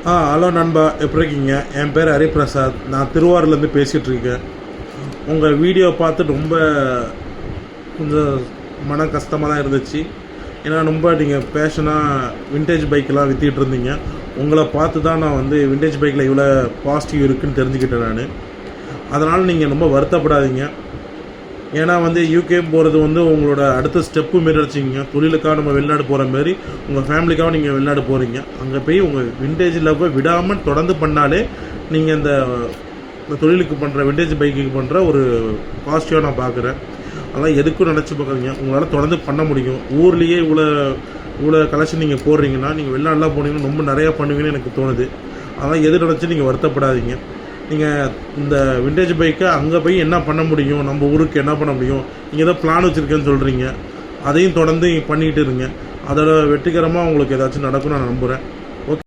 Hello நண்பா, எப்படி இருக்கீங்க? என் பேர் ஹரிபிரசாத். நான் திருவாரூர்லேருந்து பேசிகிட்டு இருக்கேன். உங்கள் வீடியோ பார்த்து ரொம்ப கொஞ்சம் மன கஷ்டமாக தான் இருந்துச்சு. ஏன்னா ரொம்ப நீங்கள் பேஷனாக விண்டேஜ் பைக்கெலாம் விற்றிட்டு இருந்தீங்க. உங்களை பார்த்து தான் நான் வந்து விண்டேஜ் பைக்கில் இவ்வளோ பாசிட்டிவ் இருக்குதுன்னு தெரிஞ்சுக்கிட்டேன் நான். அதனால் நீங்கள் ரொம்ப வருத்தப்படாதீங்க. ஏன்னா வந்து யூகே போகிறது வந்து உங்களோட அடுத்த ஸ்டெப்பு மாரி வச்சுக்கிங்க. தொழிலுக்காக நம்ம வெளிநாடு போகிற மாரி உங்கள் ஃபேமிலிக்காக நீங்கள் வெளிநாடு போகிறீங்க. அங்கே போய் உங்கள் விண்டேஜில் போய் விடாமல் தொடர்ந்து பண்ணாலே நீங்கள் இந்த தொழிலுக்கு பண்ணுற விண்டேஜ் பைக்குக்கு பண்ணுற ஒரு பாசிட்டிவாக நான் பார்க்குறேன். அதெல்லாம் எதுக்கும் நினச்சி பார்க்குறீங்க. உங்களால் தொடர்ந்து பண்ண முடியும். ஊர்லேயே இவ்வளோ கலெக்ஷன் நீங்கள் போடுறீங்கன்னா நீங்கள் வெளிநாடுலாம் போனீங்கன்னா ரொம்ப நிறையா பண்ணுவீங்கன்னு எனக்கு தோணுது. அதெல்லாம் எது நினச்சி நீங்கள் வருத்தப்படாதீங்க. நீங்கள் இந்த விண்டேஜ் பைக்கை அங்கே போய் என்ன பண்ண முடியும், நம்ம ஊருக்கு என்ன பண்ண முடியும், நீங்கள் ஏதோ பிளான் வச்சுருக்கேன்னு சொல்கிறீங்க. அதையும் தொடர்ந்து பண்ணிக்கிட்டு இருங்க. அதோட வெற்றிகரமாக உங்களுக்கு ஏதாச்சும் நடக்கும்னு நான் நம்புகிறேன்.